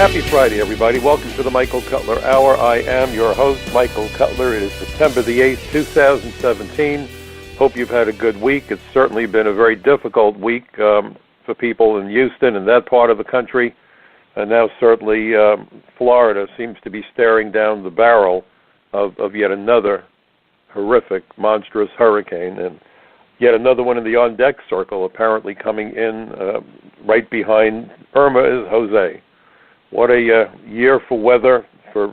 Happy Friday, everybody. Welcome to the Michael Cutler Hour. I am your host, Michael Cutler. It is September the 8th, 2017. Hope you've had a good week. It's certainly been a very difficult week for people in Houston and that part of the country. And now certainly Florida seems to be staring down the barrel of yet another horrific, monstrous hurricane. And yet another one in the on-deck circle apparently coming in right behind Irma is Jose. What a year for weather, for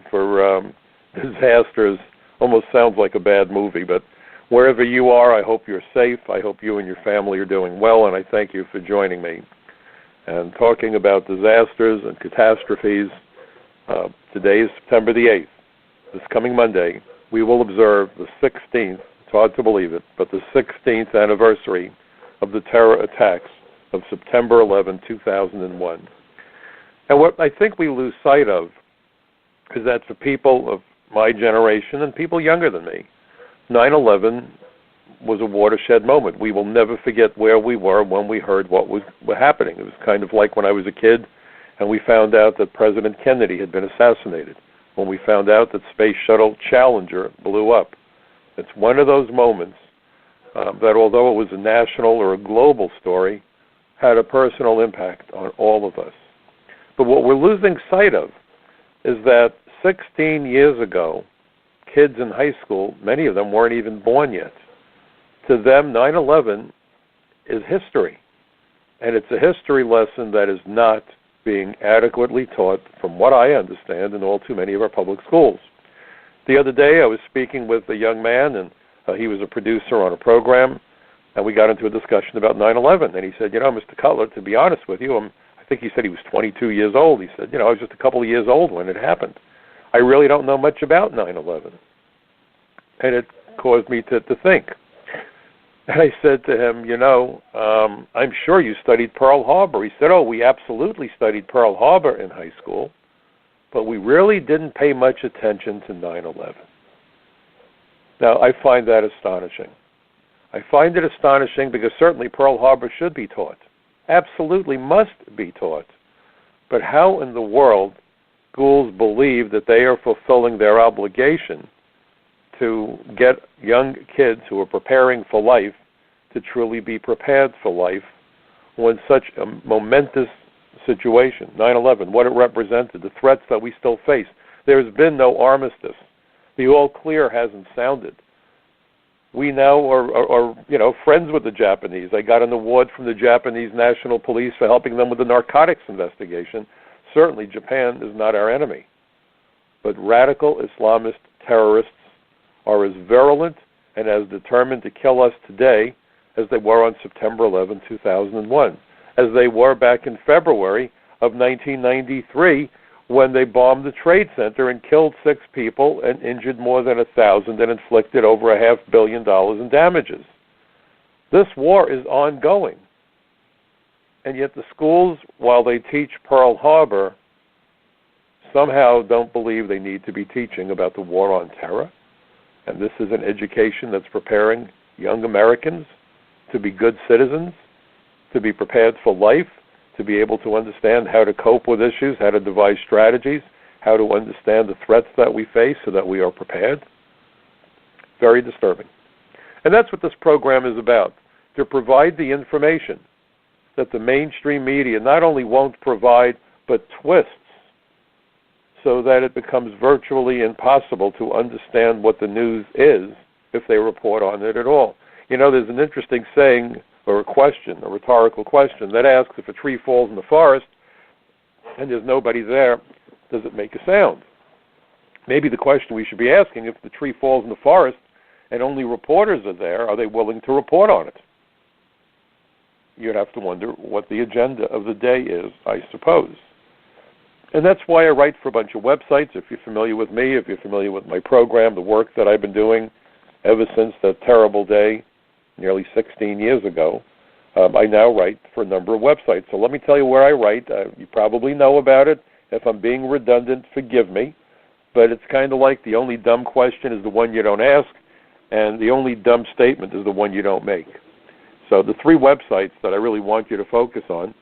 disasters. Almost sounds like a bad movie, but wherever you are, I hope you're safe. I hope you and your family are doing well, and I thank you for joining me. And talking about disasters and catastrophes, today is September the 8th. This coming Monday, we will observe the 16th, it's hard to believe it, but the 16th anniversary of the terror attacks of September 11, 2001. And what I think we lose sight of is that for people of my generation and people younger than me, 9/11 was a watershed moment. We will never forget where we were when we heard what was happening. It was kind of like when I was a kid and we found out that President Kennedy had been assassinated, when we found out that Space Shuttle Challenger blew up. It's one of those moments that, although it was a national or a global story, had a personal impact on all of us. But what we're losing sight of is that 16 years ago, kids in high school, many of them weren't even born yet. To them, 9/11 is history. And it's a history lesson that is not being adequately taught, from what I understand, in all too many of our public schools. The other day, I was speaking with a young man, and he was a producer on a program, and we got into a discussion about 9/11. And he said, Mr. Cutler, to be honest with you, I think he said he was 22 years old. He said, I was just a couple of years old when it happened. I really don't know much about 9/11. And it caused me to think. And I said to him, I'm sure you studied Pearl Harbor. He said, we absolutely studied Pearl Harbor in high school, but we really didn't pay much attention to 9/11. Now, I find that astonishing. I find it astonishing because certainly Pearl Harbor should be taught. Absolutely must be taught. But how in the world schools believe that they are fulfilling their obligation to get young kids who are preparing for life to truly be prepared for life when such a momentous situation, 9/11, what it represented, the threats that we still face. There's been no armistice. The all clear hasn't sounded. We now are friends with the Japanese. I got an award from the Japanese National Police for helping them with the narcotics investigation. Certainly Japan is not our enemy. But radical Islamist terrorists are as virulent and as determined to kill us today as they were on September 11, 2001, as they were back in February of 1993 when they bombed the Trade Center and killed 6 people and injured more than 1,000 and inflicted over $500 million in damages. This war is ongoing. And yet the schools, while they teach Pearl Harbor, somehow don't believe they need to be teaching about the war on terror. And this is an education that's preparing young Americans to be good citizens, to be prepared for life, to be able to understand how to cope with issues, how to devise strategies, how to understand the threats that we face so that we are prepared. Very disturbing. And that's what this program is about, to provide the information that the mainstream media not only won't provide, but twists so that it becomes virtually impossible to understand what the news is if they report on it at all. There's an interesting saying or a question, a rhetorical question, that asks if a tree falls in the forest and there's nobody there, does it make a sound? Maybe the question we should be asking, if the tree falls in the forest and only reporters are there, are they willing to report on it? You'd have to wonder what the agenda of the day is, I suppose. And that's why I write for a bunch of websites. If you're familiar with me, if you're familiar with my program, the work that I've been doing ever since that terrible day nearly 16 years ago, I now write for a number of websites. So let me tell you where I write. You probably know about it. If I'm being redundant, forgive me. But it's kind of like the only dumb question is the one you don't ask, and the only dumb statement is the one you don't make. So the 3 websites that I really want you to focus on,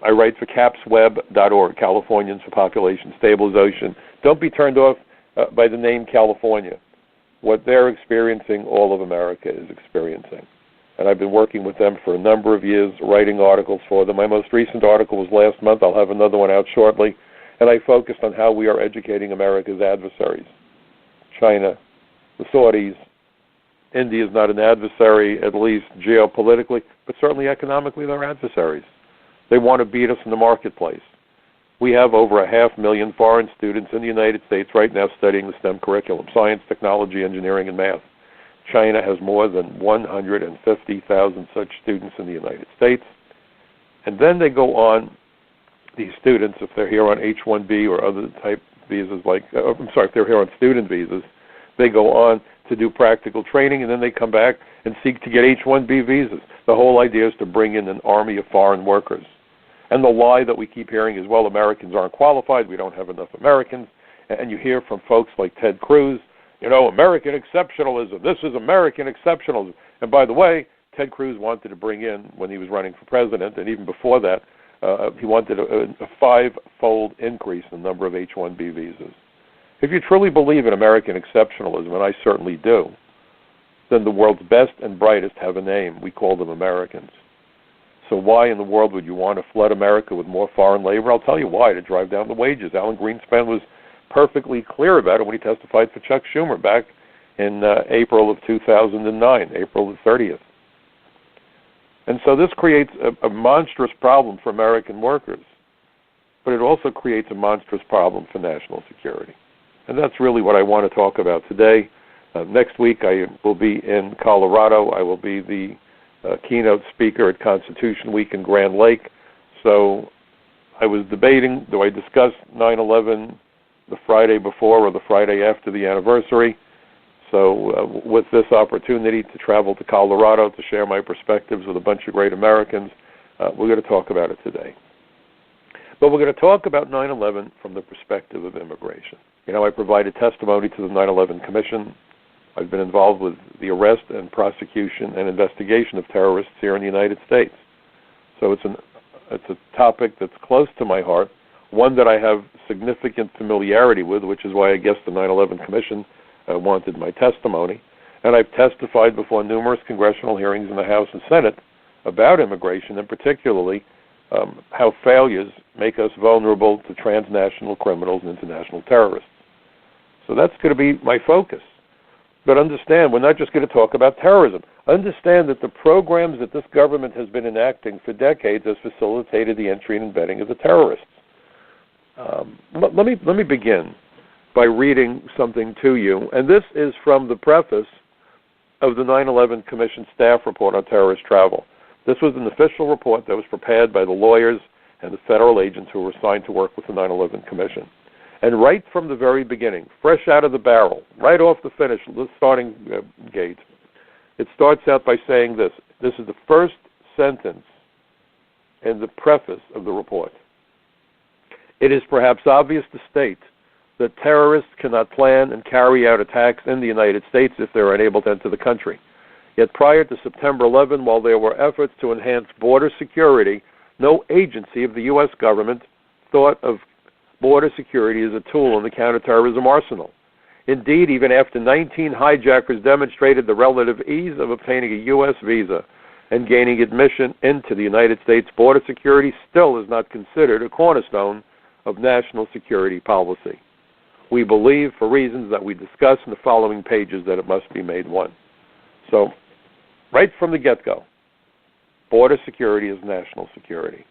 I write for capsweb.org, Californians for Population Stabilization. Don't be turned off by the name California. What they're experiencing, all of America is experiencing. And I've been working with them for a number of years, writing articles for them. My most recent article was last month. I'll have another one out shortly. And I focused on how we are educating America's adversaries. China, the Saudis. India is not an adversary, at least geopolitically, but certainly economically they're adversaries. They want to beat us in the marketplace. We have over 500,000 foreign students in the United States right now studying the STEM curriculum, science, technology, engineering, and math. China has more than 150,000 such students in the United States. And then they go on, these students, if they're here on H-1B or other type visas, if they're here on student visas, they go on to do practical training, and then they come back and seek to get H-1B visas. The whole idea is to bring in an army of foreign workers. And the lie that we keep hearing is, well, Americans aren't qualified, we don't have enough Americans. And you hear from folks like Ted Cruz, American exceptionalism, this is American exceptionalism. And by the way, Ted Cruz wanted to bring in, when he was running for president, and even before that, he wanted a 5-fold increase in the number of H-1B visas. If you truly believe in American exceptionalism, and I certainly do, then the world's best and brightest have a name. We call them Americans. So why in the world would you want to flood America with more foreign labor? I'll tell you why, to drive down the wages. Alan Greenspan was perfectly clear about it when he testified for Chuck Schumer back in April of 2009, April the 30th. And so this creates a monstrous problem for American workers, but it also creates a monstrous problem for national security. And that's really what I want to talk about today. Next week I will be in Colorado. I will be the keynote speaker at Constitution Week in Grand Lake. So I was debating, do I discuss 9/11 the Friday before or the Friday after the anniversary? So with this opportunity to travel to Colorado to share my perspectives with a bunch of great Americans, we're going to talk about it today. But we're going to talk about 9/11 from the perspective of immigration. I provided testimony to the 9/11 Commission. I've been involved with the arrest and prosecution and investigation of terrorists here in the United States. So it's a topic that's close to my heart, one that I have significant familiarity with, which is why I guess the 9/11 Commission wanted my testimony. And I've testified before numerous congressional hearings in the House and Senate about immigration, and particularly how failures make us vulnerable to transnational criminals and international terrorists. So that's going to be my focus. But understand, we're not just going to talk about terrorism. Understand that the programs that this government has been enacting for decades has facilitated the entry and embedding of the terrorists. Let me begin by reading something to you, and this is from the preface of the 9/11 Commission staff report on terrorist travel. This was an official report that was prepared by the lawyers and the federal agents who were assigned to work with the 9/11 Commission. And right from the very beginning, fresh out of the barrel, right off the finish, the starting gate, it starts out by saying this. This is the first sentence in the preface of the report. It is perhaps obvious to state that terrorists cannot plan and carry out attacks in the United States if they are unable to enter the country. Yet prior to September 11, while there were efforts to enhance border security, no agency of the U.S. government thought of border security as a tool in the counterterrorism arsenal. Indeed, even after 19 hijackers demonstrated the relative ease of obtaining a U.S. visa and gaining admission into the United States, border security still is not considered a cornerstone of national security policy. We believe, for reasons that we discuss in the following pages, that it must be made one. So, right from the get-go, border security is national security.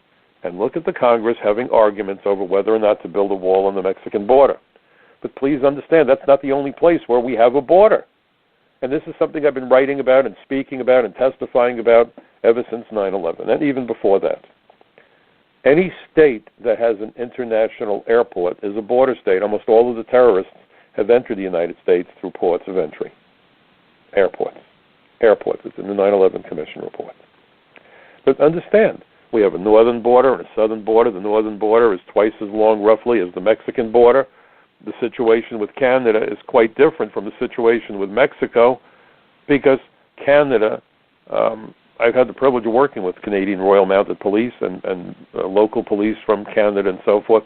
And look at the Congress having arguments over whether or not to build a wall on the Mexican border. But please understand, that's not the only place where we have a border. And this is something I've been writing about and speaking about and testifying about ever since 9/11, and even before that. Any state that has an international airport is a border state. Almost all of the terrorists have entered the United States through ports of entry. Airports. It's in the 9/11 Commission report. But understand, we have a northern border and a southern border. The northern border is twice as long, roughly, as the Mexican border. The situation with Canada is quite different from the situation with Mexico, because Canada I've had the privilege of working with Canadian Royal Mounted Police and local police from Canada and so forth.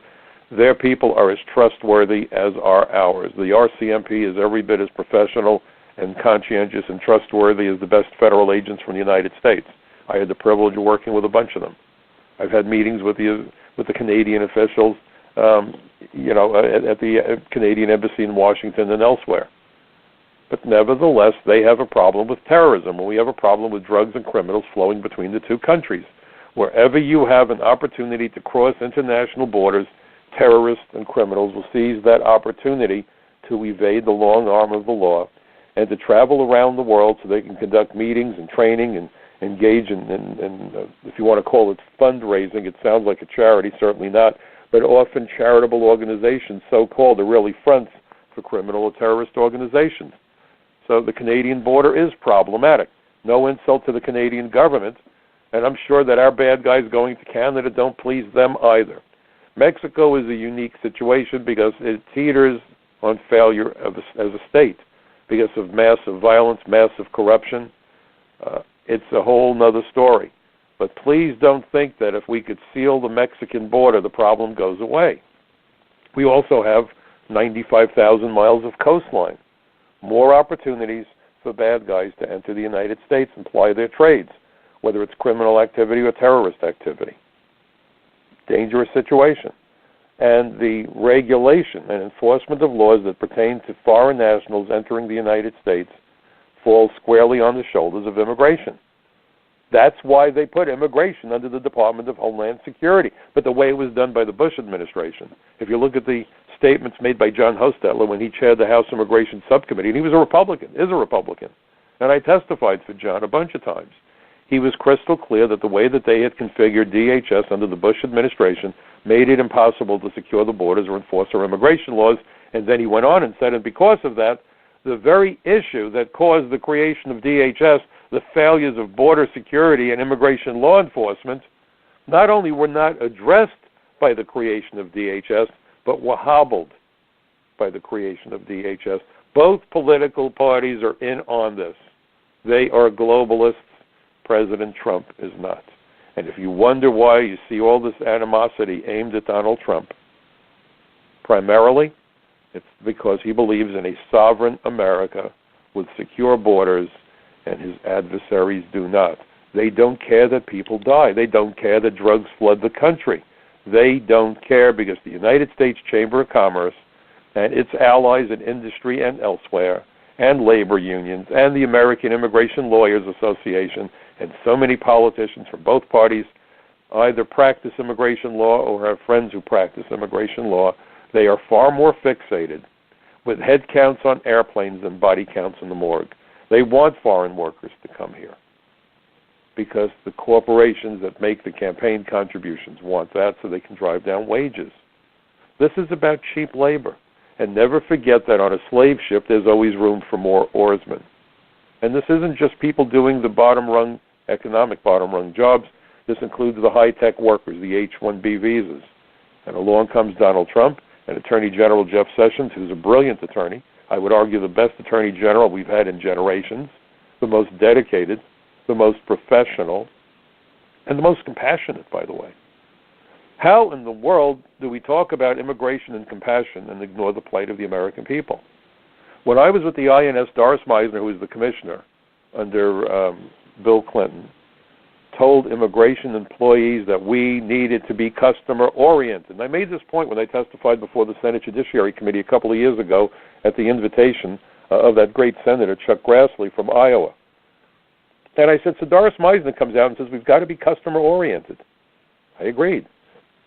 Their people are as trustworthy as are ours. The RCMP is every bit as professional and conscientious and trustworthy as the best federal agents from the United States. I had the privilege of working with a bunch of them. I've had meetings with the Canadian officials, at the Canadian Embassy in Washington and elsewhere. But nevertheless, they have a problem with terrorism, and we have a problem with drugs and criminals flowing between the two countries. Wherever you have an opportunity to cross international borders, terrorists and criminals will seize that opportunity to evade the long arm of the law and to travel around the world so they can conduct meetings and training and engage in if you want to call it fundraising, it sounds like a charity, certainly not, but often charitable organizations, so-called, are really fronts for criminal or terrorist organizations. So the Canadian border is problematic. No insult to the Canadian government, and I'm sure that our bad guys going to Canada don't please them either. Mexico is a unique situation because it teeters on failure as a state because of massive violence, massive corruption. It's a whole other story. But please don't think that if we could seal the Mexican border, the problem goes away. We also have 95,000 miles of coastline. More opportunities for bad guys to enter the United States and ply their trades, whether it's criminal activity or terrorist activity. Dangerous situation. And the regulation and enforcement of laws that pertain to foreign nationals entering the United States falls squarely on the shoulders of immigration. That's why they put immigration under the Department of Homeland Security, but the way it was done by the Bush administration. If you look at the statements made by John Hostetler when he chaired the House Immigration Subcommittee, and he was a Republican, and I testified for John a bunch of times. He was crystal clear that the way that they had configured DHS under the Bush administration made it impossible to secure the borders or enforce our immigration laws, and then he went on and said, and because of that, the very issue that caused the creation of DHS, the failures of border security and immigration law enforcement, not only were not addressed by the creation of DHS, but were hobbled by the creation of DHS. Both political parties are in on this. They are globalists. President Trump is not. And if you wonder why you see all this animosity aimed at Donald Trump, primarily it's because he believes in a sovereign America with secure borders, and his adversaries do not. They don't care that people die. They don't care that drugs flood the country. They don't care because the United States Chamber of Commerce and its allies in industry and elsewhere, and labor unions, and the American Immigration Lawyers Association, and so many politicians from both parties either practice immigration law or have friends who practice immigration law. They are far more fixated with head counts on airplanes than body counts in the morgue. They want foreign workers to come here because the corporations that make the campaign contributions want that so they can drive down wages. This is about cheap labor. And never forget that on a slave ship, there's always room for more oarsmen. And this isn't just people doing the bottom-rung, economic bottom-rung jobs. This includes the high-tech workers, the H-1B visas. And along comes Donald Trump and Attorney General Jeff Sessions, who's a brilliant attorney. I would argue the best Attorney General we've had in generations, the most dedicated, the most professional, and the most compassionate, by the way. How in the world do we talk about immigration and compassion and ignore the plight of the American people? When I was with the INS, Doris Meisner, who was the commissioner under Bill Clinton, told immigration employees that we needed to be customer-oriented. And I made this point when I testified before the Senate Judiciary Committee a couple of years ago at the invitation of that great senator, Chuck Grassley from Iowa. And I said, so Doris Meisner comes out and says, we've got to be customer-oriented. I agreed.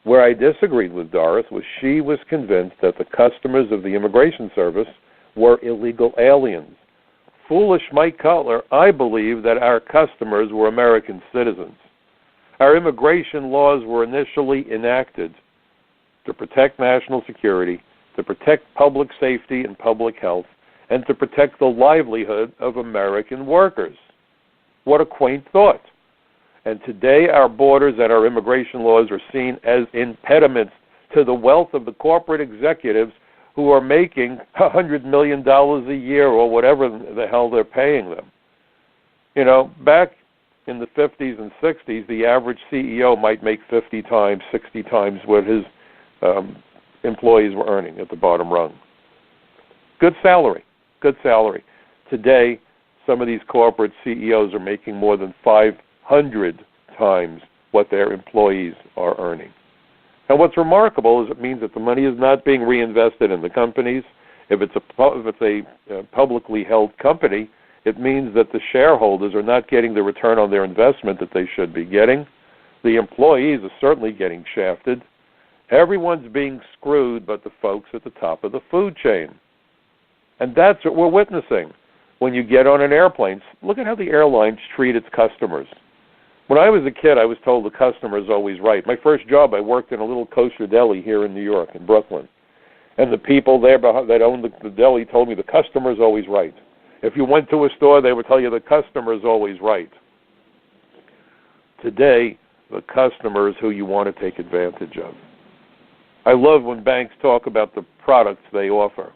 Where I disagreed with Doris was she was convinced that the customers of the Immigration Service were illegal aliens. Foolish Mike Cutler, I believe that our customers were American citizens. Our immigration laws were initially enacted to protect national security, to protect public safety and public health, and to protect the livelihood of American workers. What a quaint thought. And today our borders and our immigration laws are seen as impediments to the wealth of the corporate executives who are making $100 million a year or whatever the hell they're paying them. You know, back in the 50s and 60s, the average CEO might make 50 times, 60 times what his employees were earning at the bottom rung. Good salary, good salary. Today, some of these corporate CEOs are making more than 500 times what their employees are earning. And what's remarkable is it means that the money is not being reinvested in the companies. If it's a publicly held company, it means that the shareholders are not getting the return on their investment that they should be getting. The employees are certainly getting shafted. Everyone's being screwed but the folks at the top of the food chain. And that's what we're witnessing. When you get on an airplane, look at how the airlines treat its customers. When I was a kid, I was told the customer is always right. My first job, I worked in a little kosher deli here in New York, in Brooklyn. And the people there that owned the deli told me the customer is always right. If you went to a store, they would tell you the customer is always right. Today, the customer is who you want to take advantage of. I love when banks talk about the products they offer.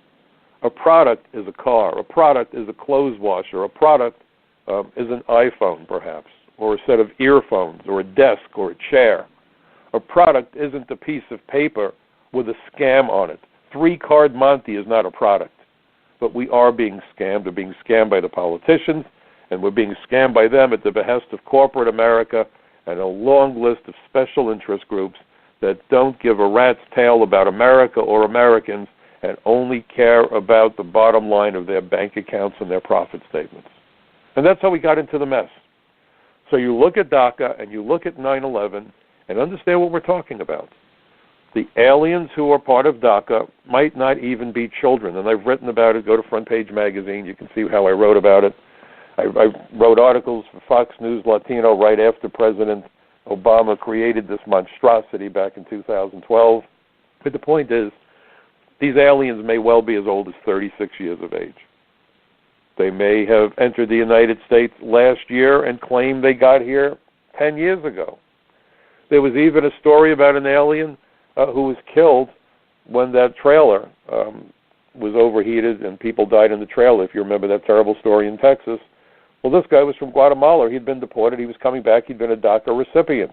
A product is a car. A product is a clothes washer. A product is an iPhone, perhaps, or a set of earphones, or a desk, or a chair. A product isn't a piece of paper with a scam on it. 3-card Monty is not a product. But we are being scammed. We're being scammed by the politicians, and we're being scammed by them at the behest of corporate America and a long list of special interest groups that don't give a rat's tail about America or Americans and only care about the bottom line of their bank accounts and their profit statements. And that's how we got into the mess. So you look at DACA and you look at 9/11 and understand what we're talking about. The aliens who are part of DACA might not even be children, and I've written about it. Go to Front Page Magazine. You can see how I wrote about it. I wrote articles for Fox News Latino right after President Obama created this monstrosity back in 2012. But the point is, these aliens may well be as old as 36 years of age. They may have entered the United States last year and claim they got here 10 years ago. There was even a story about an alien who was killed when that trailer was overheated and people died in the trailer, if you remember that terrible story in Texas. Well, this guy was from Guatemala. He'd been deported. He was coming back. He'd been a DACA recipient.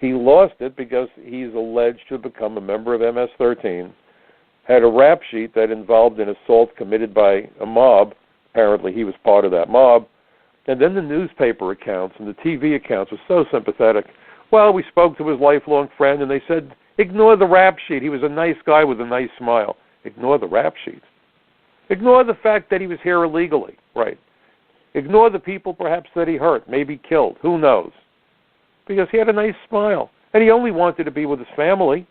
He lost it because he's alleged to have become a member of MS-13, had a rap sheet that involved an assault committed by a mob. Apparently he was part of that mob. And then the newspaper accounts and the TV accounts were so sympathetic. Well, we spoke to his lifelong friend, and they said, ignore the rap sheet. He was a nice guy with a nice smile. Ignore the rap sheet. Ignore the fact that he was here illegally. Right. Ignore the people perhaps that he hurt, maybe killed. Who knows? Because he had a nice smile. And he only wanted to be with his family.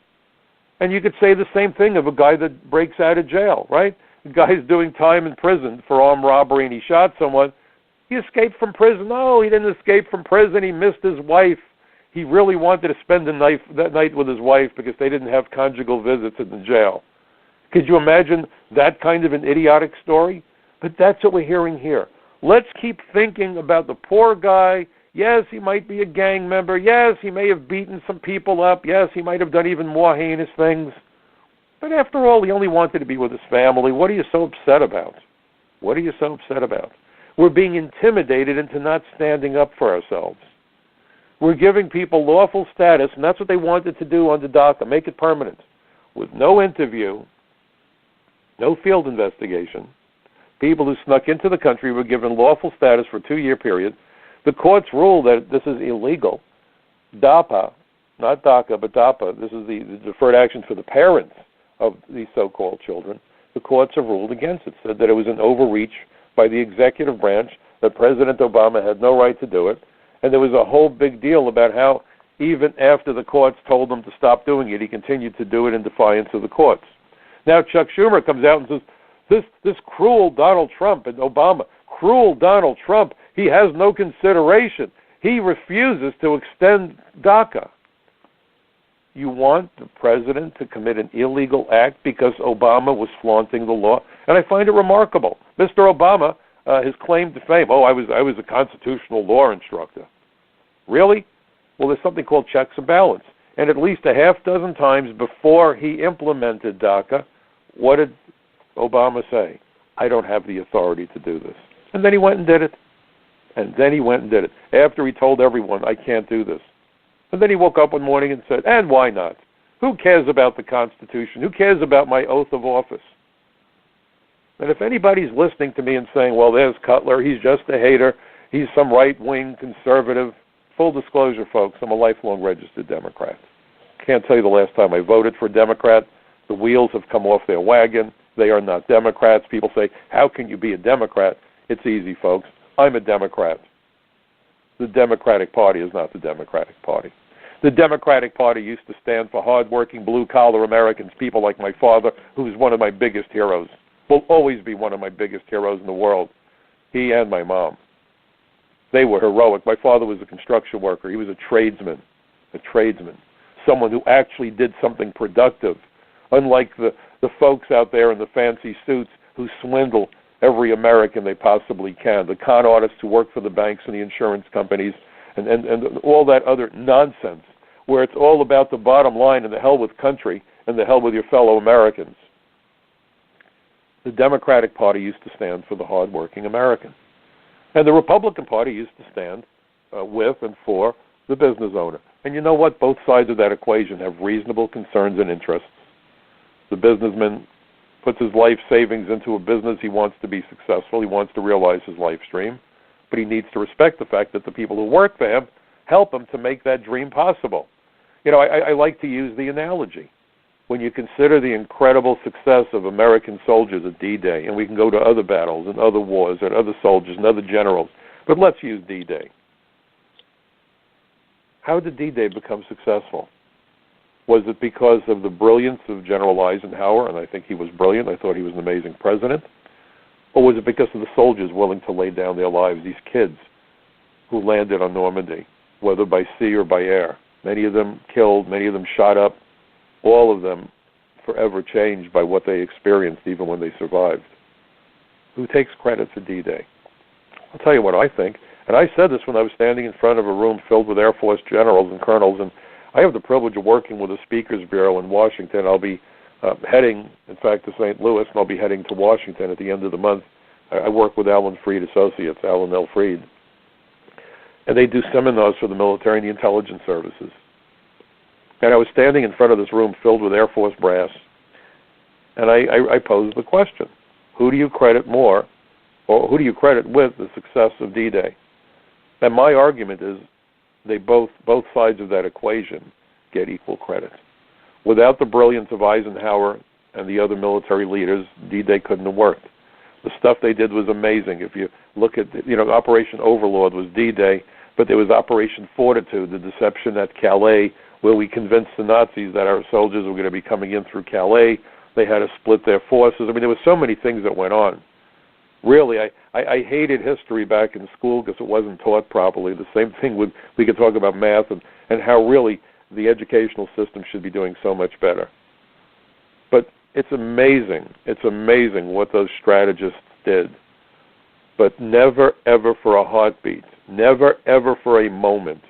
And you could say the same thing of a guy that breaks out of jail, right? The guy's doing time in prison for armed robbery and he shot someone. He escaped from prison. No, he didn't escape from prison. He missed his wife. He really wanted to spend that night with his wife because they didn't have conjugal visits in the jail. Could you imagine that kind of an idiotic story? But that's what we're hearing here. Let's keep thinking about the poor guy. Yes, he might be a gang member. Yes, he may have beaten some people up. Yes, he might have done even more heinous things. But after all, he only wanted to be with his family. What are you so upset about? What are you so upset about? We're being intimidated into not standing up for ourselves. We're giving people lawful status, and that's what they wanted to do under DACA, make it permanent, with no interview, no field investigation. People who snuck into the country were given lawful status for a 2-year period. The courts ruled that this is illegal. DAPA, not DACA, but DAPA, this is the deferred action for the parents of these so-called children. The courts have ruled against it, said that it was an overreach by the executive branch, that President Obama had no right to do it, and there was a whole big deal about how even after the courts told him to stop doing it, he continued to do it in defiance of the courts. Now Chuck Schumer comes out and says, this cruel Donald Trump and Obama, cruel Donald Trump, he has no consideration. He refuses to extend DACA. You want the president to commit an illegal act because Obama was flaunting the law? And I find it remarkable. Mr. Obama has claimed to fame, I was a constitutional law instructor. Really? Well, there's something called checks and balance. And at least a half dozen times before he implemented DACA, what did Obama say? I don't have the authority to do this. And then he went and did it. And then he went and did it, after he told everyone, I can't do this. And then he woke up one morning and said, and why not? Who cares about the Constitution? Who cares about my oath of office? And if anybody's listening to me and saying, well, there's Cutler, he's just a hater, he's some right-wing conservative, full disclosure, folks, I'm a lifelong registered Democrat. Can't tell you the last time I voted for a Democrat. The wheels have come off their wagon. They are not Democrats. People say, how can you be a Democrat? It's easy, folks. I'm a Democrat. The Democratic Party is not the Democratic Party. The Democratic Party used to stand for hardworking, blue-collar Americans, people like my father, who is one of my biggest heroes, will always be one of my biggest heroes in the world, he and my mom. They were heroic. My father was a construction worker. He was a tradesman, someone who actually did something productive, unlike the folks out there in the fancy suits who swindle every American they possibly can, the con artists who work for the banks and the insurance companies and all that other nonsense, where it's all about the bottom line and the hell with country and the hell with your fellow Americans. The Democratic Party used to stand for the hardworking American. And the Republican Party used to stand with and for the business owner. And you know what? Both sides of that equation have reasonable concerns and interests. The businessman puts his life savings into a business. He wants to be successful. He wants to realize his life dream. But he needs to respect the fact that the people who work for him help him to make that dream possible. You know, I like to use the analogy. When you consider the incredible success of American soldiers at D-Day, and we can go to other battles and other wars and other soldiers and other generals, but let's use D-Day. How did D-Day become successful? Was it because of the brilliance of General Eisenhower, and I think he was brilliant, I thought he was an amazing president, or was it because of the soldiers willing to lay down their lives, these kids who landed on Normandy, whether by sea or by air? Many of them killed, many of them shot up, all of them forever changed by what they experienced even when they survived. Who takes credit for D-Day? I'll tell you what I think. And I said this when I was standing in front of a room filled with Air Force generals and colonels, and I have the privilege of working with the Speakers Bureau in Washington. I'll be heading, in fact, to St. Louis, and I'll be heading to Washington at the end of the month. I work with Alan Freed Associates, Alan L. Freed. And they do seminars for the military and the intelligence services. And I was standing in front of this room filled with Air Force brass, and I posed the question, who do you credit more, or who do you credit with the success of D-Day? And my argument is they both sides of that equation get equal credit. Without the brilliance of Eisenhower and the other military leaders, D-Day couldn't have worked. The stuff they did was amazing. If you look at, Operation Overlord was D-Day, but there was Operation Fortitude, the deception at Calais, where we convinced the Nazis that our soldiers were going to be coming in through Calais. They had to split their forces. I mean, there were so many things that went on. Really, I hated history back in school because it wasn't taught properly. The same thing with, we could talk about math and how really the educational system should be doing so much better. But it's amazing what those strategists did. But never, ever for a heartbeat, never, ever for a moment,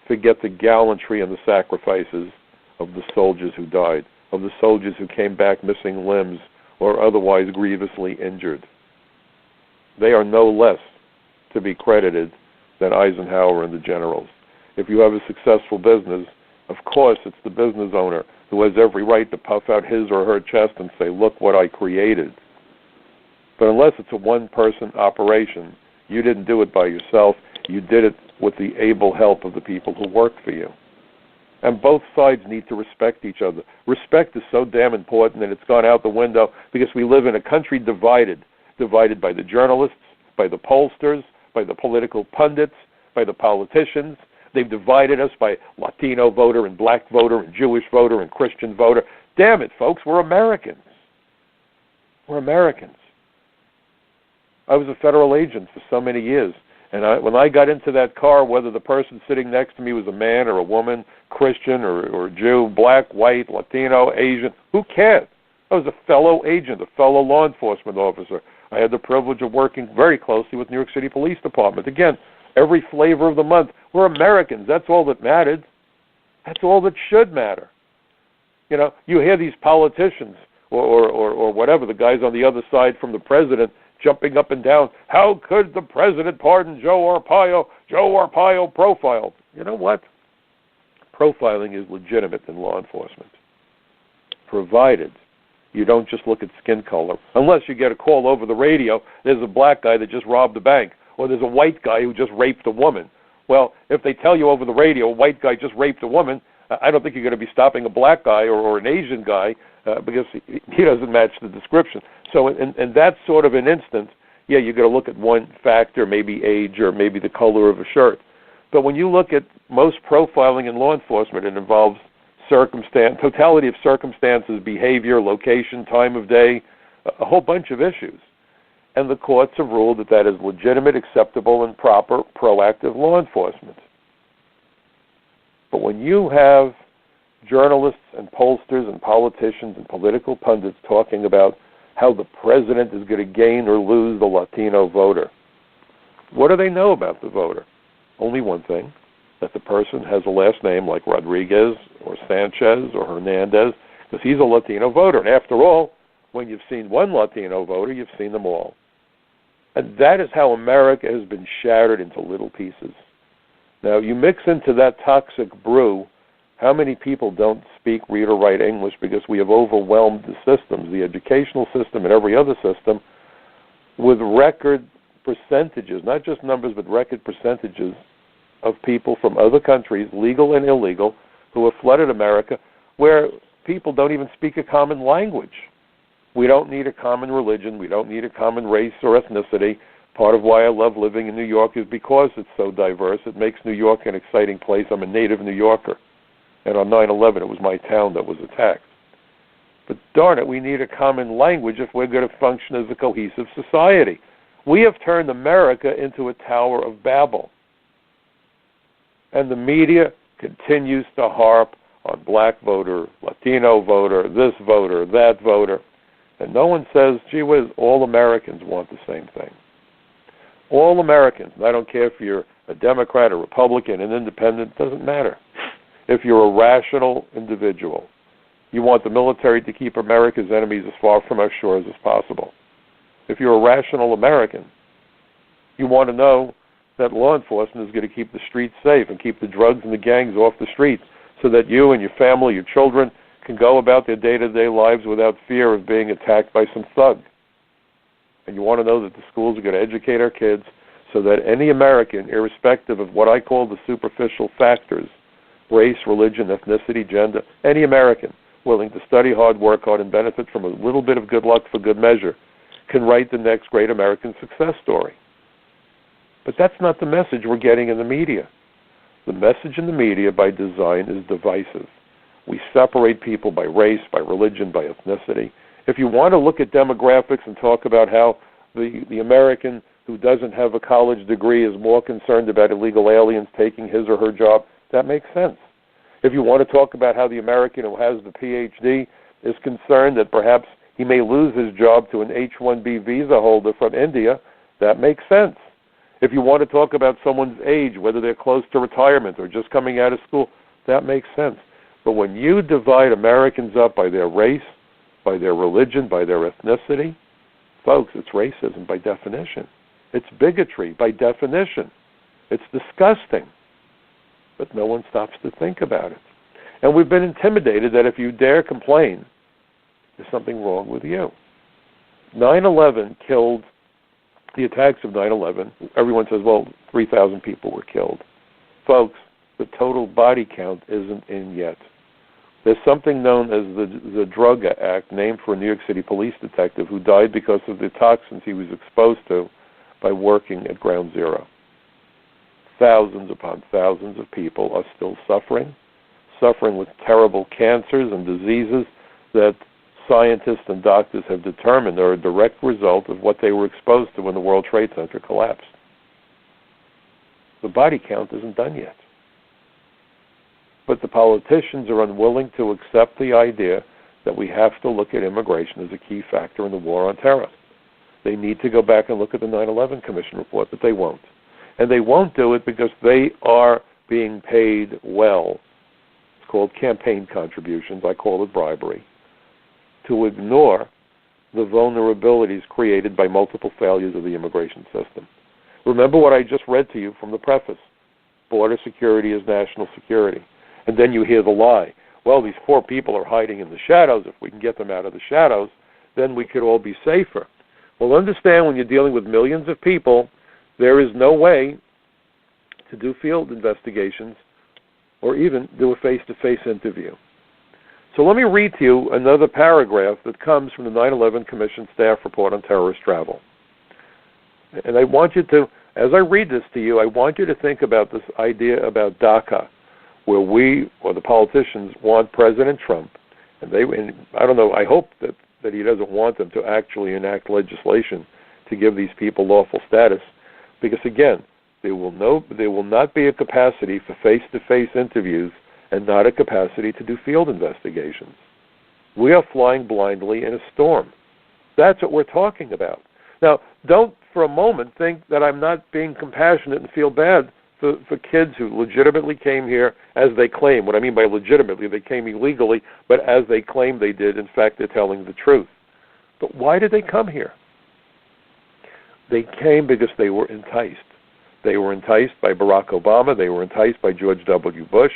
forget the gallantry and the sacrifices of the soldiers who died, of the soldiers who came back missing limbs or otherwise grievously injured. They are no less to be credited than Eisenhower and the generals. If you have a successful business, of course it's the business owner who has every right to puff out his or her chest and say, look what I created. But unless it's a one-person operation, you didn't do it by yourself. You did it with the able help of the people who work for you. And both sides need to respect each other. Respect is so damn important, and it's gone out the window because we live in a country divided by the journalists, by the pollsters, by the political pundits, by the politicians. They've divided us by Latino voter and black voter and Jewish voter and Christian voter. Damn it, folks, we're Americans. We're Americans. I was a federal agent for so many years. And when I got into that car, whether the person sitting next to me was a man or a woman, Christian or Jew, black, white, Latino, Asian, who cared? I was a fellow agent, a fellow law enforcement officer. I had the privilege of working very closely with New York City Police Department. Again, every flavor of the month. We're Americans. That's all that mattered. That's all that should matter. You hear these politicians or whatever, the guys on the other side from the president, jumping up and down. How could the president pardon Joe Arpaio? Joe Arpaio profiled. You know what? Profiling is legitimate in law enforcement, provided you don't just look at skin color. Unless you get a call over the radio, there's a black guy that just robbed a bank, or there's a white guy who just raped a woman. Well, if they tell you over the radio a white guy just raped a woman, I don't think you're going to be stopping a black guy or an Asian guy because he doesn't match the description. So in that sort of an instance, yeah, you're going to look at one factor, maybe age or maybe the color of a shirt. But when you look at most profiling in law enforcement, it involves totality of circumstances, behavior, location, time of day, a whole bunch of issues. And the courts have ruled that that is legitimate, acceptable, and proper proactive law enforcement. But when you have journalists and pollsters and politicians and political pundits talking about how the president is going to gain or lose the Latino voter, what do they know about the voter? Only one thing, that the person has a last name like Rodriguez or Sanchez or Hernandez, because he's a Latino voter. And after all, when you've seen one Latino voter, you've seen them all. And that is how America has been shattered into little pieces. Now, you mix into that toxic brew how many people don't speak, read, or write English because we have overwhelmed the systems, the educational system and every other system, with record percentages, not just numbers, but record percentages of people from other countries, legal and illegal, who have flooded America, where people don't even speak a common language. We don't need a common religion. We don't need a common race or ethnicity. Part of why I love living in New York is because it's so diverse. It makes New York an exciting place. I'm a native New Yorker. And on 9/11, it was my town that was attacked. But darn it, we need a common language if we're going to function as a cohesive society. We have turned America into a Tower of Babel. And the media continues to harp on black voter, Latino voter, this voter, that voter. And no one says, gee whiz, all Americans want the same thing. All Americans, and I don't care if you're a Democrat, a Republican, an independent, doesn't matter. If you're a rational individual, you want the military to keep America's enemies as far from our shores as possible. If you're a rational American, you want to know that law enforcement is going to keep the streets safe and keep the drugs and the gangs off the streets so that you and your family, your children, can go about their day-to-day lives without fear of being attacked by some thug. And you want to know that the schools are going to educate our kids so that any American, irrespective of what I call the superficial factors, race, religion, ethnicity, gender, any American willing to study hard, work hard, and benefit from a little bit of good luck for good measure can write the next great American success story. But that's not the message we're getting in the media. The message in the media by design is divisive. We separate people by race, by religion, by ethnicity. If you want to look at demographics and talk about how the American who doesn't have a college degree is more concerned about illegal aliens taking his or her job, that makes sense. If you want to talk about how the American who has the PhD is concerned that perhaps he may lose his job to an H-1B visa holder from India, that makes sense. If you want to talk about someone's age, whether they're close to retirement or just coming out of school, that makes sense. But when you divide Americans up by their race, by their religion, by their ethnicity, folks, it's racism by definition. It's bigotry by definition. It's disgusting. But no one stops to think about it. And we've been intimidated that if you dare complain, there's something wrong with you. 9/11 killed, the attacks of 9/11, everyone says, well, 3,000 people were killed. Folks, the total body count isn't in yet. There's something known as the Drug Act, named for a New York City police detective who died because of the toxins he was exposed to by working at Ground Zero. Thousands upon thousands of people are still suffering with terrible cancers and diseases that scientists and doctors have determined are a direct result of what they were exposed to when the World Trade Center collapsed. The body count isn't done yet. But the politicians are unwilling to accept the idea that we have to look at immigration as a key factor in the war on terror. They need to go back and look at the 9/11 Commission report, but they won't. And they won't do it because they are being paid well. It's called campaign contributions. I call it bribery. To ignore the vulnerabilities created by multiple failures of the immigration system. Remember what I just read to you from the preface. Border security is national security. And then you hear the lie. Well, these poor people are hiding in the shadows. If we can get them out of the shadows, then we could all be safer. Well, understand when you're dealing with millions of people, there is no way to do field investigations or even do a face-to-face interview. So let me read to you another paragraph that comes from the 9/11 Commission staff report on terrorist travel. And I want you to, as I read this to you, I want you to think about this idea about DACA, where we, or the politicians, want President Trump, and I don't know, I hope that he doesn't want them to actually enact legislation to give these people lawful status, because again, there will not be a capacity for face-to-face interviews and not a capacity to do field investigations. We are flying blindly in a storm. That's what we're talking about. Now, don't for a moment think that I'm not being compassionate and feel bad for kids who legitimately came here as they claim. What I mean by legitimately, they came illegally, but as they claim they did, in fact, they're telling the truth. But why did they come here? They came because they were enticed. They were enticed by Barack Obama. They were enticed by George W. Bush.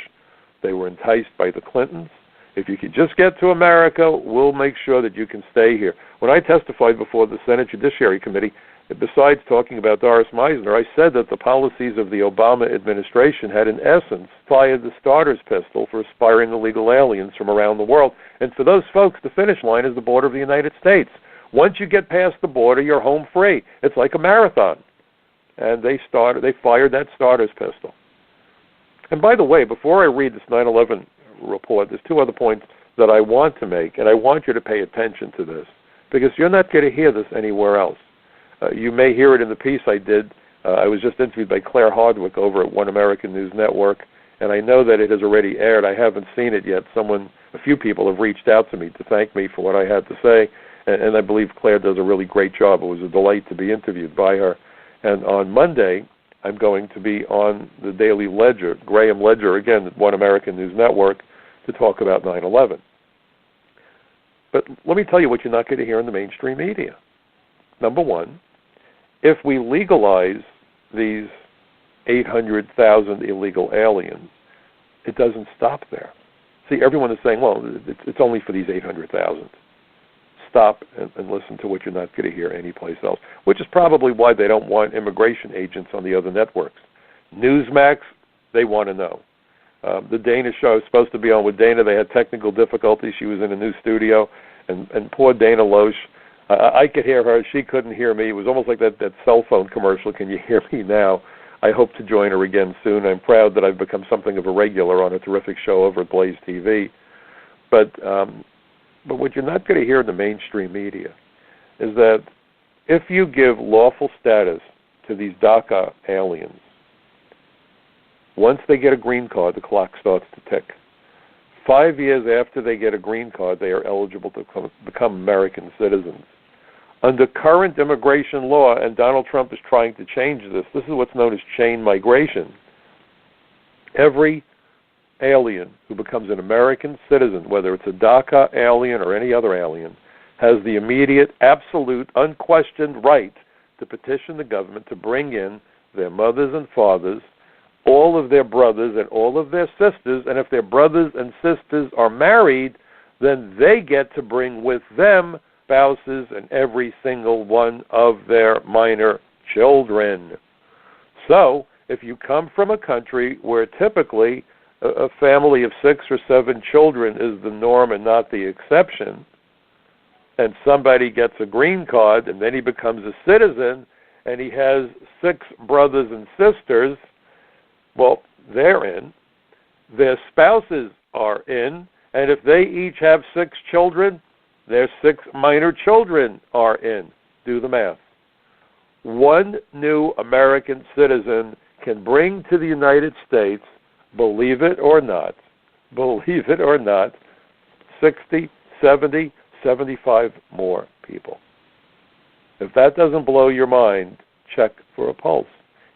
They were enticed by the Clintons. If you could just get to America, we'll make sure that you can stay here. When I testified before the Senate Judiciary Committee, besides talking about Doris Meisner, I said that the policies of the Obama administration had, in essence, fired the starter's pistol for aspiring illegal aliens from around the world. And for those folks, the finish line is the border of the United States. Once you get past the border, you're home free. It's like a marathon. And they fired that starter's pistol. And by the way, before I read this 9/11 report, there's two other points that I want to make, and I want you to pay attention to this, because you're not going to hear this anywhere else. You may hear it in the piece I did. I was just interviewed by Claire Hardwick over at One American News Network, and I know that it has already aired. I haven't seen it yet. A few people have reached out to me to thank me for what I had to say, and I believe Claire does a really great job. It was a delight to be interviewed by her. And on Monday, I'm going to be on the Daily Ledger, Graham Ledger, again, at One American News Network, to talk about 9/11. But let me tell you what you're not going to hear in the mainstream media. Number one, if we legalize these 800,000 illegal aliens, it doesn't stop there. See, everyone is saying, well, it's only for these 800,000. Stop and listen to what you're not going to hear anyplace else, which is probably why they don't want immigration agents on the other networks. Newsmax, they want to know. The Dana show I was supposed to be on with Dana. They had technical difficulties. She was in a new studio, and poor Dana Loesch, I could hear her. She couldn't hear me. It was almost like that cell phone commercial, can you hear me now? I hope to join her again soon. I'm proud that I've become something of a regular on a terrific show over at Blaze TV. But what you're not going to hear in the mainstream media is that if you give lawful status to these DACA aliens, once they get a green card, the clock starts to tick. 5 years after they get a green card, they are eligible to become American citizens. Under current immigration law, and Donald Trump is trying to change this is what's known as chain migration. Every alien who becomes an American citizen, whether it's a DACA alien or any other alien, has the immediate, absolute, unquestioned right to petition the government to bring in their mothers and fathers, all of their brothers and all of their sisters, and if their brothers and sisters are married, then they get to bring with them spouses and every single one of their minor children. So, if you come from a country where typically a family of 6 or 7 children is the norm and not the exception, and somebody gets a green card and then he becomes a citizen and he has 6 brothers and sisters, well, they're in. Their spouses are in, and if they each have 6 children, their 6 minor children are in. Do the math. One new American citizen can bring to the United States, believe it or not, 60, 70, 75 more people. If that doesn't blow your mind, check for a pulse.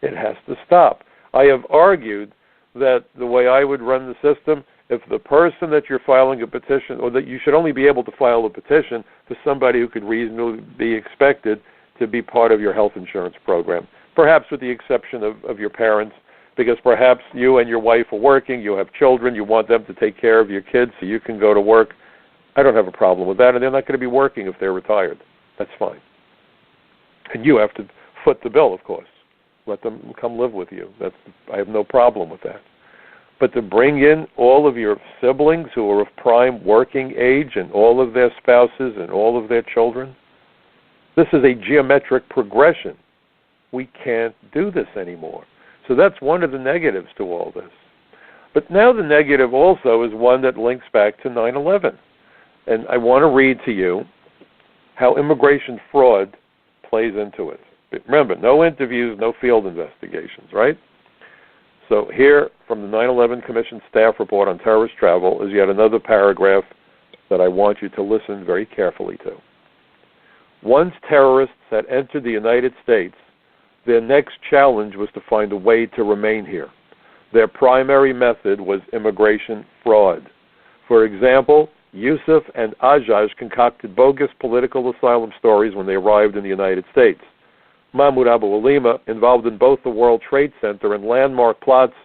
It has to stop. I have argued that the way I would run the system if the person that you're filing a petition, or that you should only be able to file a petition to somebody who could reasonably be expected to be part of your health insurance program, perhaps with the exception of your parents, because perhaps you and your wife are working, you have children, you want them to take care of your kids so you can go to work. I don't have a problem with that, and they're not going to be working if they're retired. That's fine. And you have to foot the bill, of course. Let them come live with you. I have no problem with that. But to bring in all of your siblings who are of prime working age and all of their spouses and all of their children, this is a geometric progression. We can't do this anymore. So that's one of the negatives to all this. But now the negative also is one that links back to 9/11. And I want to read to you how immigration fraud plays into it. Remember, no interviews, no field investigations, right? So here from the 9/11 Commission staff report on terrorist travel is yet another paragraph that I want you to listen very carefully to. Once terrorists had entered the United States, their next challenge was to find a way to remain here. Their primary method was immigration fraud. For example, Yusuf and Ajaj concocted bogus political asylum stories when they arrived in the United States. Mahmoud Abu Alima, involved in both the World Trade Center and landmark plots,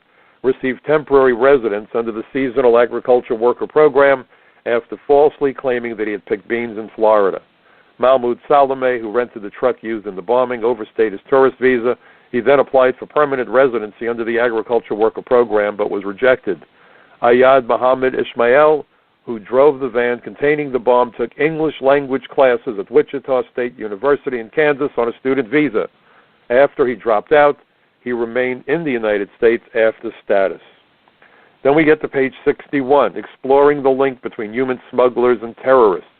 received temporary residence under the Seasonal Agriculture Worker Program after falsely claiming that he had picked beans in Florida. Mahmoud Salome, who rented the truck used in the bombing, overstayed his tourist visa. He then applied for permanent residency under the Agriculture Worker Program but was rejected. Ayad Mohammed Ismail, who drove the van containing the bomb, took English language classes at Wichita State University in Kansas on a student visa. After he dropped out, he remained in the United States after status. Then we get to page 61, exploring the link between human smugglers and terrorists.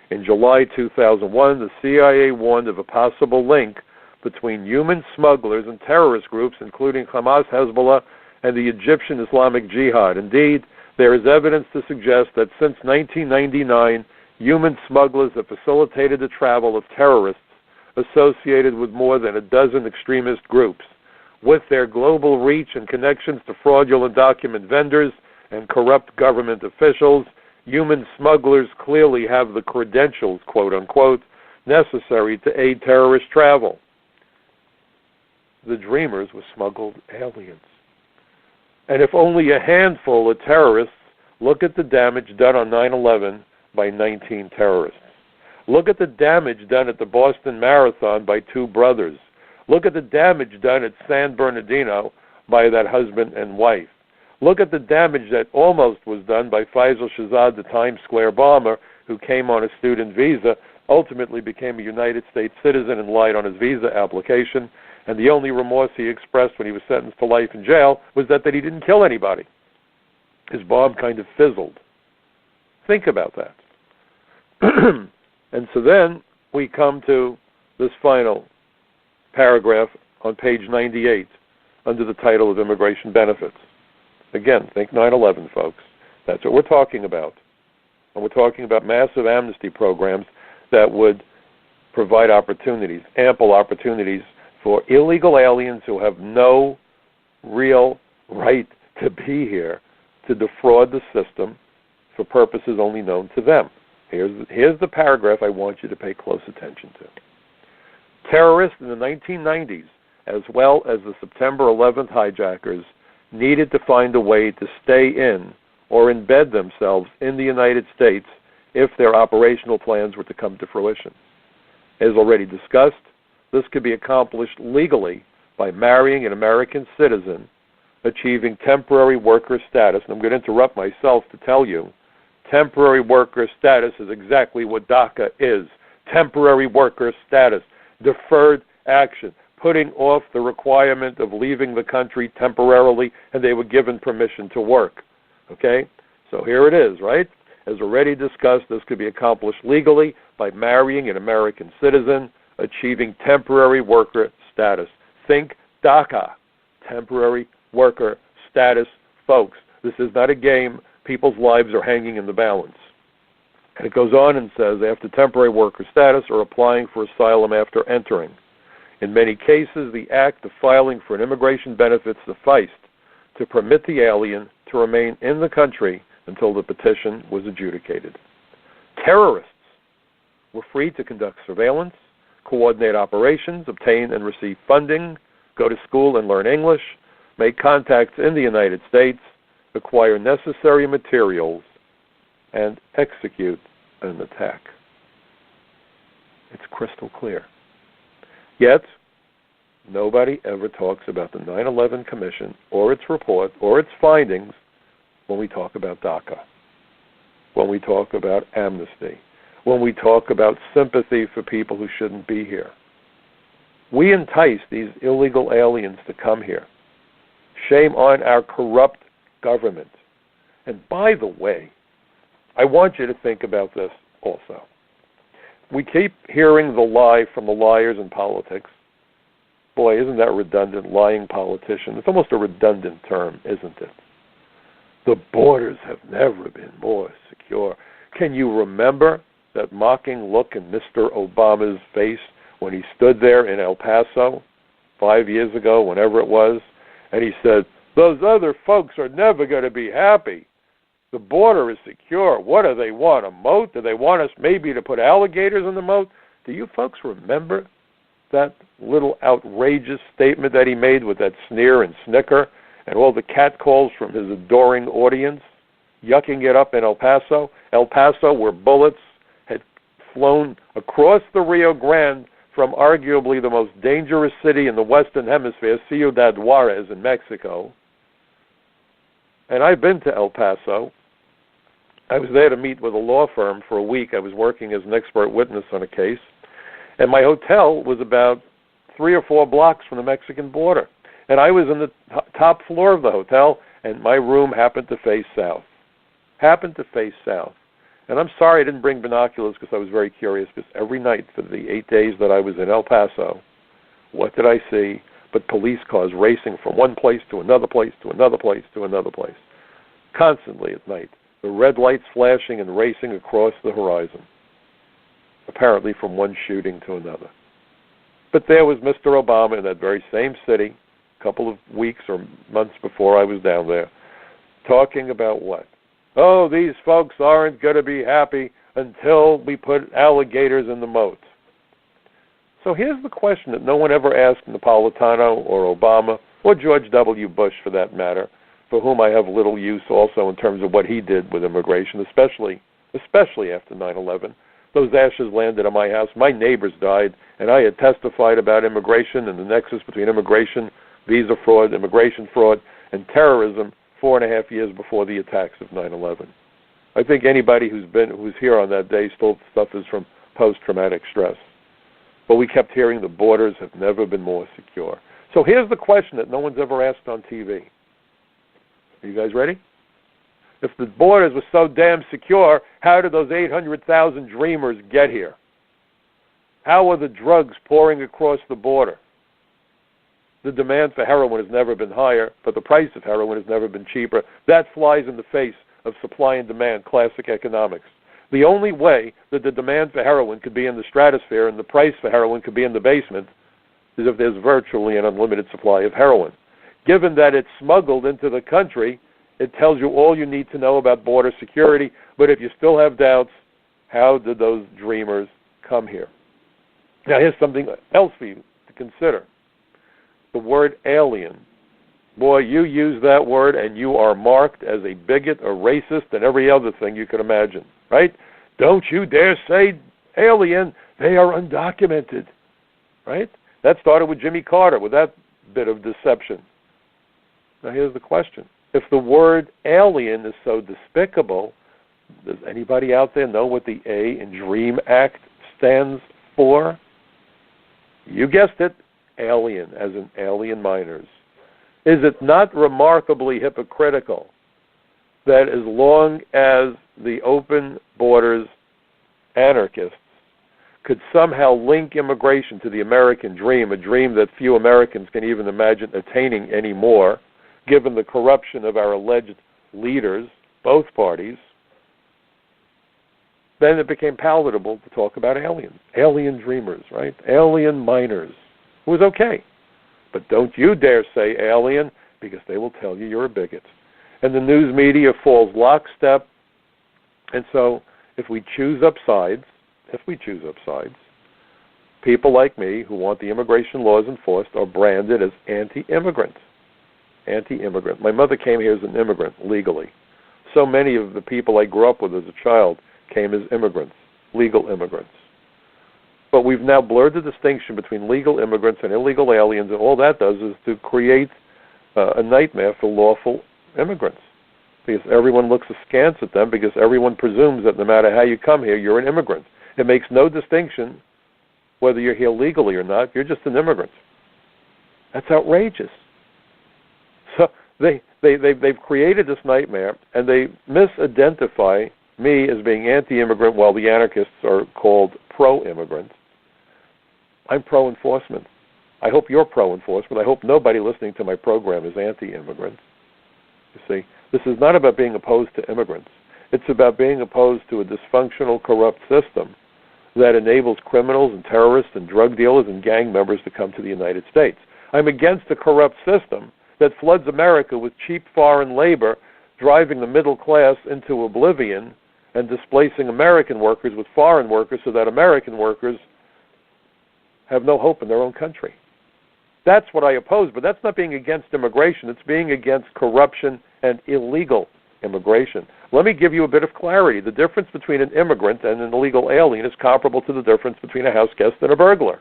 In July 2001, the CIA warned of a possible link between human smugglers and terrorist groups, including Hamas, Hezbollah, and the Egyptian Islamic Jihad. Indeed, there is evidence to suggest that since 1999, human smugglers have facilitated the travel of terrorists associated with more than a dozen extremist groups. With their global reach and connections to fraudulent document vendors and corrupt government officials, human smugglers clearly have the credentials, quote unquote, necessary to aid terrorist travel. The dreamers were smuggled aliens. And if only a handful of terrorists, look at the damage done on 9/11 by 19 terrorists. Look at the damage done at the Boston Marathon by two brothers. Look at the damage done at San Bernardino by that husband and wife. Look at the damage that almost was done by Faisal Shahzad, the Times Square bomber, who came on a student visa, ultimately became a United States citizen and lied on his visa application, and the only remorse he expressed when he was sentenced to life in jail was that he didn't kill anybody. His bomb kind of fizzled. Think about that. And so then we come to this final paragraph on page 98 under the title of Immigration Benefits. Again, think 9/11, folks. That's what we're talking about. And we're talking about massive amnesty programs that would provide opportunities, ample opportunities, for illegal aliens who have no real right to be here to defraud the system for purposes only known to them. Here's the paragraph I want you to pay close attention to. Terrorists in the 1990s, as well as the September 11th hijackers, needed to find a way to stay in or embed themselves in the United States if their operational plans were to come to fruition. As already discussed, this could be accomplished legally by marrying an American citizen, achieving temporary worker status. And I'm going to interrupt myself to tell you, temporary worker status is exactly what DACA is. Temporary worker status, deferred action, putting off the requirement of leaving the country temporarily, and they were given permission to work. Okay? So here it is, right? As already discussed, this could be accomplished legally by marrying an American citizen, achieving temporary worker status. Think DACA, temporary worker status, folks. This is not a game. People's lives are hanging in the balance. And it goes on and says, after temporary worker status or applying for asylum after entering. In many cases, the act of filing for an immigration benefit sufficed to permit the alien to remain in the country until the petition was adjudicated. Terrorists were free to conduct surveillance, coordinate operations, obtain and receive funding, go to school and learn English, make contacts in the United States, acquire necessary materials, and execute an attack. It's crystal clear. Yet, nobody ever talks about the 9/11 Commission or its report or its findings when we talk about DACA, when we talk about amnesty, when we talk about sympathy for people who shouldn't be here. We entice these illegal aliens to come here. Shame on our corrupt government. And by the way, I want you to think about this also. We keep hearing the lie from the liars in politics. Boy, isn't that redundant, lying politician? It's almost a redundant term, isn't it? The borders have never been more secure. Can you remember that mocking look in Mr. Obama's face when he stood there in El Paso 5 years ago, whenever it was, and he said, those other folks are never going to be happy. The border is secure. What do they want, a moat? Do they want us maybe to put alligators in the moat? Do you folks remember that little outrageous statement that he made with that sneer and snicker and all the catcalls from his adoring audience, yucking it up in El Paso? El Paso, where bullets had flown across the Rio Grande from arguably the most dangerous city in the Western Hemisphere, Ciudad Juarez in Mexico. And I've been to El Paso. I was there to meet with a law firm for a week. I was working as an expert witness on a case. And my hotel was about 3 or 4 blocks from the Mexican border. And I was in the top floor of the hotel, and my room happened to face south. And I'm sorry I didn't bring binoculars because I was very curious, because every night for the 8 days that I was in El Paso, what did I see but police cars racing from one place to another place to another place to another place, constantly at night. The red lights flashing and racing across the horizon, apparently from one shooting to another. But there was Mr. Obama in that very same city a couple of weeks or months before I was down there, talking about what? Oh, these folks aren't going to be happy until we put alligators in the moat. So here's the question that no one ever asked Napolitano or Obama or George W. Bush, for that matter, for whom I have little use also in terms of what he did with immigration, especially after 9/11. Those ashes landed on my house. My neighbors died, and I had testified about immigration and the nexus between immigration, visa fraud, immigration fraud, and terrorism 4.5 years before the attacks of 9/11. I think anybody who's here on that day still suffers from post-traumatic stress. But we kept hearing the borders have never been more secure. So here's the question that no one's ever asked on TV. Are you guys ready? If the borders were so damn secure, how did those 800,000 dreamers get here? How are the drugs pouring across the border? The demand for heroin has never been higher, but the price of heroin has never been cheaper. That flies in the face of supply and demand, classic economics. The only way that the demand for heroin could be in the stratosphere and the price for heroin could be in the basement is if there's virtually an unlimited supply of heroin. Given that it's smuggled into the country, it tells you all you need to know about border security. But if you still have doubts, how did those dreamers come here? Now, here's something else for you to consider. The word alien. Boy, you use that word and you are marked as a bigot, a racist, and every other thing you can imagine, right? Don't you dare say alien. They are undocumented, right? That started with Jimmy Carter, with that bit of deception. Now, here's the question. If the word alien is so despicable, does anybody out there know what the A in DREAM Act stands for? You guessed it, alien, as in alien minors. Is it not remarkably hypocritical that as long as the open borders anarchists could somehow link immigration to the American dream, a dream that few Americans can even imagine attaining anymore, given the corruption of our alleged leaders, both parties, then it became palatable to talk about aliens, alien dreamers, right? Alien minors. It was okay. But don't you dare say alien, because they will tell you you're a bigot. and the news media falls lockstep. And so if we choose up sides, people like me who want the immigration laws enforced are branded as anti-immigrant. Anti-immigrant. My mother came here as an immigrant, legally. So many of the people I grew up with as a child came as immigrants, legal immigrants. But we've now blurred the distinction between legal immigrants and illegal aliens, and all that does is to create a nightmare for lawful immigrants. Because everyone looks askance at them, because everyone presumes that no matter how you come here, you're an immigrant. It makes no distinction whether you're here legally or not. You're just an immigrant. That's outrageous. So they've created this nightmare, and they misidentify me as being anti-immigrant while the anarchists are called pro-immigrant. I'm pro-enforcement. I hope you're pro-enforcement. I hope nobody listening to my program is anti-immigrant. You see, this is not about being opposed to immigrants. It's about being opposed to a dysfunctional, corrupt system that enables criminals and terrorists and drug dealers and gang members to come to the United States. I'm against a corrupt system that floods America with cheap foreign labor, driving the middle class into oblivion and displacing American workers with foreign workers so that American workers have no hope in their own country. That's what I oppose, but that's not being against immigration. It's being against corruption and illegal immigration. Let me give you a bit of clarity. The difference between an immigrant and an illegal alien is comparable to the difference between a house guest and a burglar.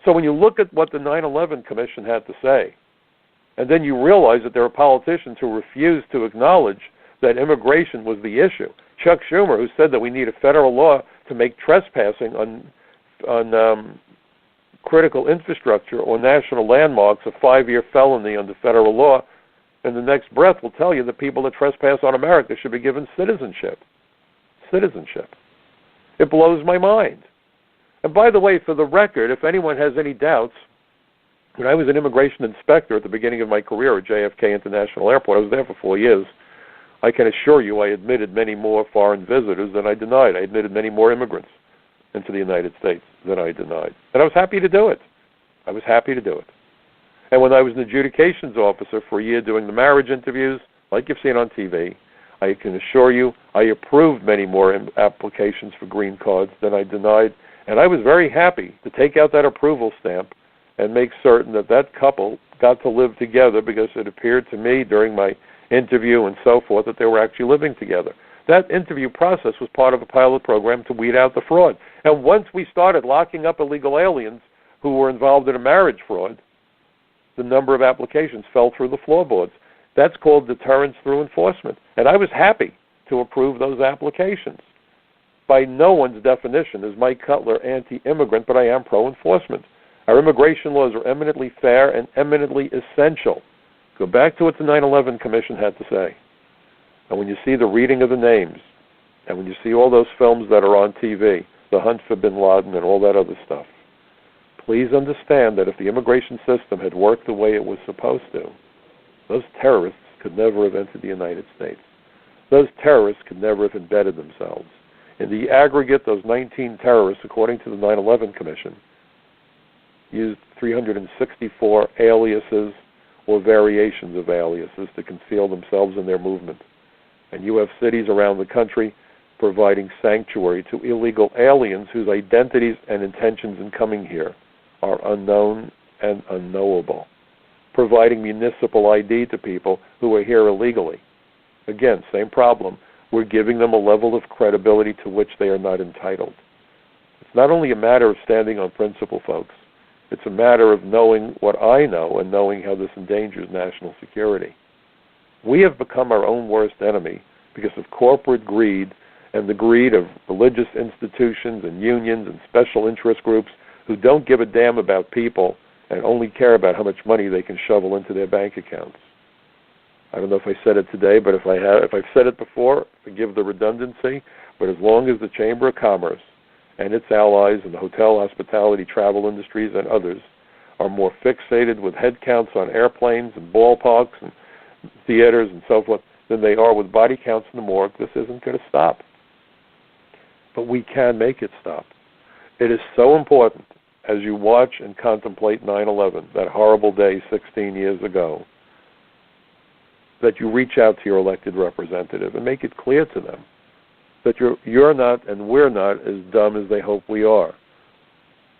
So when you look at what the 9/11 Commission had to say, and then you realize that there are politicians who refuse to acknowledge that immigration was the issue. Chuck Schumer, who said that we need a federal law to make trespassing on critical infrastructure or national landmarks a 5-year felony under federal law, in the next breath will tell you that people that trespass on America should be given citizenship. Citizenship. It blows my mind. And by the way, for the record, if anyone has any doubts, when I was an immigration inspector at the beginning of my career at JFK International Airport, I was there for 4 years, I can assure you I admitted many more foreign visitors than I denied. I admitted many more immigrants into the United States than I denied. And I was happy to do it. I was happy to do it. And when I was an adjudications officer for a year doing the marriage interviews, like you've seen on TV, I can assure you I approved many more applications for green cards than I denied. And I was very happy to take out that approval stamp and make certain that that couple got to live together, because it appeared to me during my interview and so forth that they were actually living together. That interview process was part of a pilot program to weed out the fraud. And once we started locking up illegal aliens who were involved in a marriage fraud, the number of applications fell through the floorboards. That's called deterrence through enforcement. And I was happy to approve those applications. By no one's definition is Mike Cutler anti-immigrant, but I am pro-enforcement. Our immigration laws are eminently fair and eminently essential. Go back to what the 9/11 Commission had to say. And when you see the reading of the names, and when you see all those films that are on TV, the hunt for bin Laden and all that other stuff, please understand that if the immigration system had worked the way it was supposed to, those terrorists could never have entered the United States. Those terrorists could never have embedded themselves. In the aggregate, those 19 terrorists, according to the 9/11 Commission, used 364 aliases or variations of aliases to conceal themselves in their movement. And you have cities around the country providing sanctuary to illegal aliens whose identities and intentions in coming here are unknown and unknowable, providing municipal ID to people who are here illegally. Again, same problem. We're giving them a level of credibility to which they are not entitled. It's not only a matter of standing on principle, folks. It's a matter of knowing what I know and knowing how this endangers national security. We have become our own worst enemy because of corporate greed and the greed of religious institutions and unions and special interest groups who don't give a damn about people and only care about how much money they can shovel into their bank accounts. I don't know if I said it today, but if I've said it before, forgive the redundancy, but as long as the Chamber of Commerce and its allies in the hotel, hospitality, travel industries, and others are more fixated with head counts on airplanes and ballparks and theaters and so forth than they are with body counts in the morgue, this isn't going to stop. But we can make it stop. It is so important as you watch and contemplate 9/11, that horrible day 16 years ago, that you reach out to your elected representative and make it clear to them that you're not and we're not as dumb as they hope we are.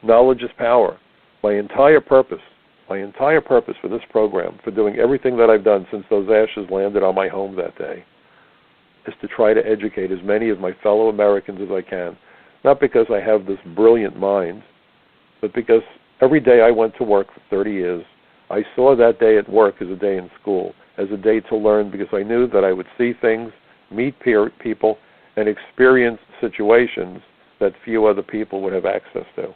Knowledge is power. My entire purpose for this program, for doing everything that I've done since those ashes landed on my home that day, is to try to educate as many of my fellow Americans as I can. Not because I have this brilliant mind, but because every day I went to work for 30 years, I saw that day at work as a day in school, as a day to learn, because I knew that I would see things, meet people, and experience situations that few other people would have access to.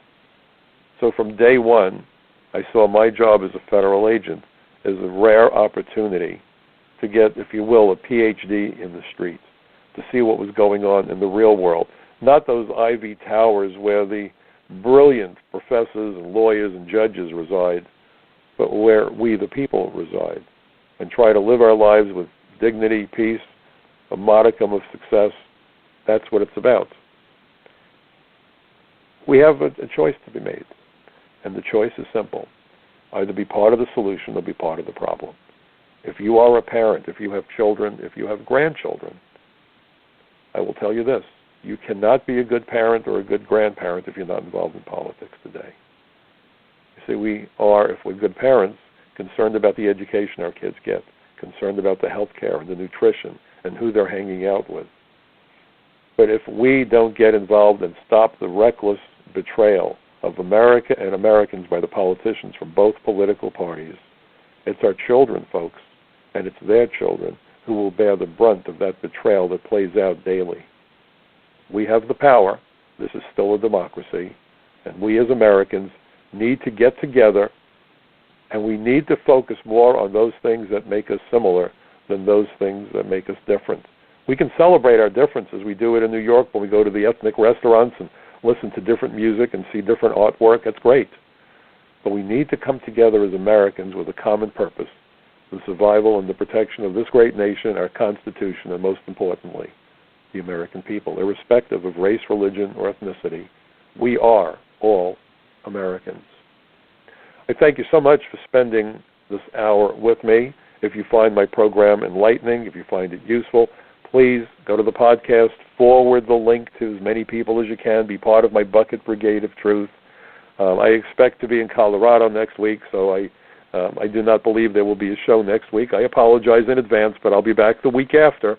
So from day one, I saw my job as a federal agent as a rare opportunity to get, if you will, a PhD in the streets, to see what was going on in the real world. Not those ivy towers where the brilliant professors and lawyers and judges reside, but where we, the people, reside, and try to live our lives with dignity, peace, a modicum of success. That's what it's about. We have a choice to be made, and the choice is simple. Either be part of the solution or be part of the problem. If you are a parent, if you have children, if you have grandchildren, I will tell you this: you cannot be a good parent or a good grandparent if you're not involved in politics today. You see, we are, if we're good parents, concerned about the education our kids get, concerned about the health care and the nutrition and who they're hanging out with. But if we don't get involved and stop the reckless betrayal of America and Americans by the politicians from both political parties, it's our children, folks, and it's their children who will bear the brunt of that betrayal that plays out daily. We have the power. This is still a democracy. And we as Americans need to get together, and we need to focus more on those things that make us similar than those things that make us different. We can celebrate our differences. We do it in New York when we go to the ethnic restaurants and listen to different music and see different artwork. That's great. But we need to come together as Americans with a common purpose, the survival and the protection of this great nation, our Constitution, and most importantly, the American people. Irrespective of race, religion, or ethnicity, we are all Americans. I thank you so much for spending this hour with me. If you find my program enlightening, if you find it useful, please go to the podcast, forward the link to as many people as you can, be part of my bucket brigade of truth. I expect to be in Colorado next week, so I do not believe there will be a show next week. I apologize in advance, but I'll be back the week after.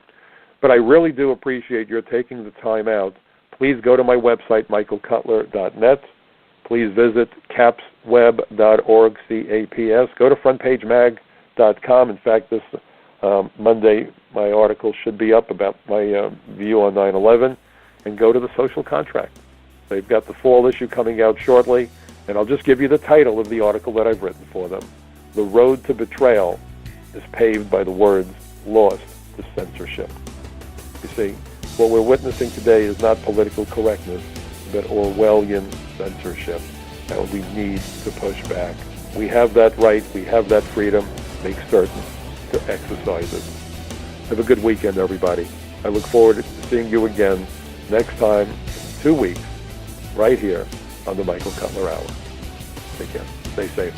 But I really do appreciate your taking the time out. Please go to my website, michaelcutler.net. Please visit capsweb.org, C-A-P-S. Go to frontpagemag.com. In fact, this Monday, my article should be up about my view on 9/11. And go to the social contract. They've got the fall issue coming out shortly, and I'll just give you the title of the article that I've written for them. The road to betrayal is paved by the words lost to censorship. You see, what we're witnessing today is not political correctness, but Orwellian censorship, and we need to push back. We have that right, we have that freedom. Make certain to exercise it. Have a good weekend, everybody. I look forward to seeing you again next time, in 2 weeks, right here on the Michael Cutler Hour. Take care. Stay safe.